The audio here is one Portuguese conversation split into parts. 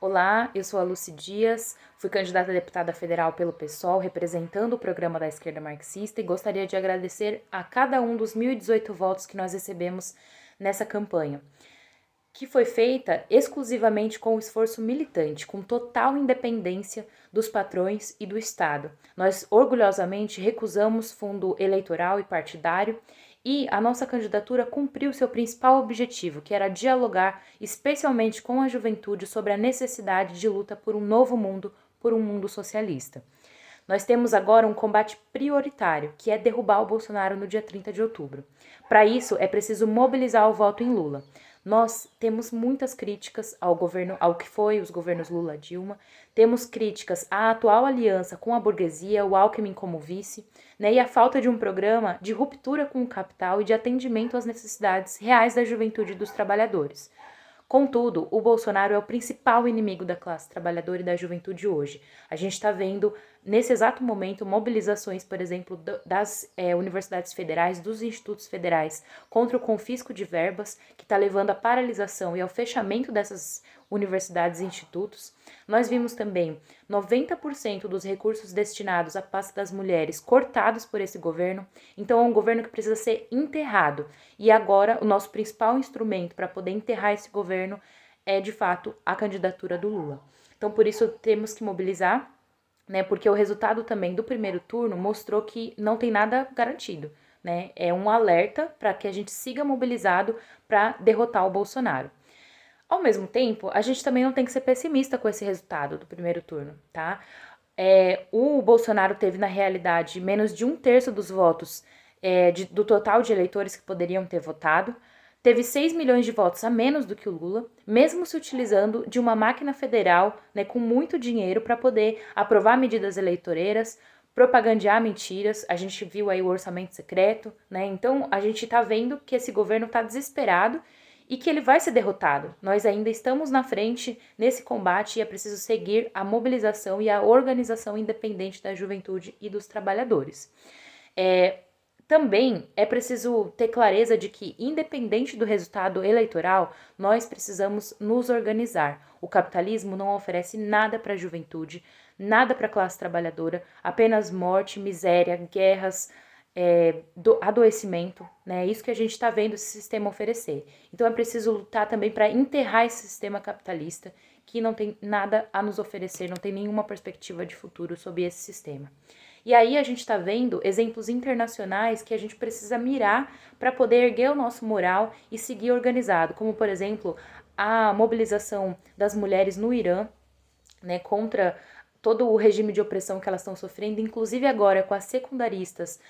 Olá, eu sou a Lucy Dias, fui candidata a deputada federal pelo PSOL, representando o programa da esquerda marxista e gostaria de agradecer a cada um dos 1.018 votos que nós recebemos nessa campanha, que foi feita exclusivamente com o esforço militante, com total independência dos patrões e do Estado. Nós orgulhosamente recusamos fundo eleitoral e partidário e a nossa candidatura cumpriu seu principal objetivo, que era dialogar especialmente com a juventude sobre a necessidade de luta por um novo mundo, por um mundo socialista. Nós temos agora um combate prioritário, que é derrubar o Bolsonaro no dia 30 de outubro. Para isso, é preciso mobilizar o voto em Lula. Nós temos muitas críticas ao governo, ao que foi os governos Lula e Dilma, temos críticas à atual aliança com a burguesia, o Alckmin como vice, né, e a falta de um programa de ruptura com o capital e de atendimento às necessidades reais da juventude e dos trabalhadores. Contudo, o Bolsonaro é o principal inimigo da classe trabalhadora e da juventude hoje. A gente está vendo, nesse exato momento, mobilizações, por exemplo, das universidades federais, dos institutos federais, contra o confisco de verbas, que está levando à paralisação e ao fechamento dessas universidades e institutos. Nós vimos também 90% dos recursos destinados à pasta das mulheres cortados por esse governo. Então é um governo que precisa ser enterrado. E agora o nosso principal instrumento para poder enterrar esse governo é, de fato, a candidatura do Lula. Então por isso temos que mobilizar, né? Porque o resultado também do primeiro turno mostrou que não tem nada garantido, né? É um alerta para que a gente siga mobilizado para derrotar o Bolsonaro. Ao mesmo tempo, a gente também não tem que ser pessimista com esse resultado do primeiro turno, tá? O Bolsonaro teve, na realidade, menos de 1/3 dos votos do total de eleitores que poderiam ter votado. Teve 6 milhões de votos a menos do que o Lula, mesmo se utilizando de uma máquina federal, né, com muito dinheiro para poder aprovar medidas eleitoreiras, propagandear mentiras. A gente viu aí o orçamento secreto, né? Então, a gente está vendo que esse governo está desesperado e que ele vai ser derrotado. Nós ainda estamos na frente nesse combate e é preciso seguir a mobilização e a organização independente da juventude e dos trabalhadores. Também é preciso ter clareza de que, independente do resultado eleitoral, nós precisamos nos organizar. O capitalismo não oferece nada para a juventude, nada para a classe trabalhadora, apenas morte, miséria, guerras, adoecimento, né? É isso que a gente está vendo esse sistema oferecer. Então é preciso lutar também para enterrar esse sistema capitalista que não tem nada a nos oferecer, não tem nenhuma perspectiva de futuro sobre esse sistema. E aí a gente está vendo exemplos internacionais que a gente precisa mirar para poder erguer o nosso moral e seguir organizado, como por exemplo a mobilização das mulheres no Irã, né, contra todo o regime de opressão que elas estão sofrendo, inclusive agora com as secundaristas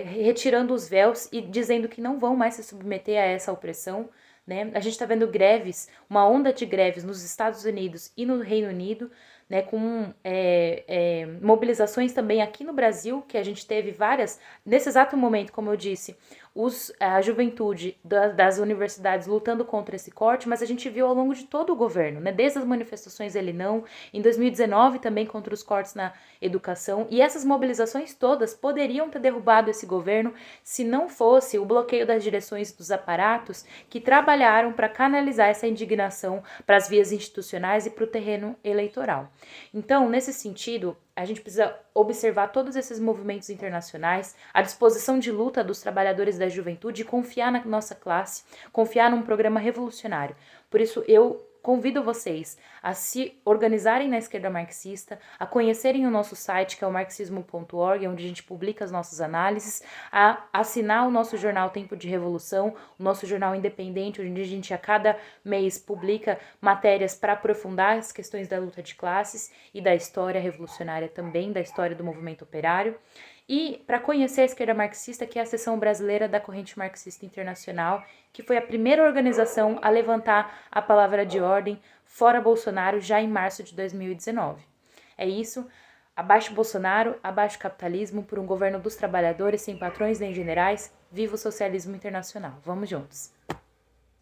retirando os véus e dizendo que não vão mais se submeter a essa opressão, né? A gente está vendo greves, uma onda de greves nos Estados Unidos e no Reino Unido, né, com mobilizações também aqui no Brasil, que a gente teve várias, nesse exato momento, como eu disse, a juventude das universidades lutando contra esse corte, mas a gente viu ao longo de todo o governo, né, desde as manifestações Ele Não, em 2019 também contra os cortes na educação, e essas mobilizações todas poderiam ter derrubado esse governo se não fosse o bloqueio das direções dos aparatos que trabalharam para canalizar essa indignação para as vias institucionais e para o terreno eleitoral. Então, nesse sentido, a gente precisa observar todos esses movimentos internacionais, a disposição de luta dos trabalhadores da juventude e confiar na nossa classe, confiar num programa revolucionário. Por isso, eu convido vocês a se organizarem na esquerda marxista, a conhecerem o nosso site, que é o marxismo.org, onde a gente publica as nossas análises, a assinar o nosso jornal Tempo de Revolução, o nosso jornal independente, onde a gente a cada mês publica matérias para aprofundar as questões da luta de classes e da história revolucionária também, da história do movimento operário. E para conhecer a esquerda marxista, que é a seção brasileira da Corrente Marxista Internacional, que foi a primeira organização a levantar a palavra de ordem fora Bolsonaro já em março de 2019. É isso. Abaixo Bolsonaro, abaixo capitalismo, por um governo dos trabalhadores sem patrões nem generais. Viva o socialismo internacional. Vamos juntos!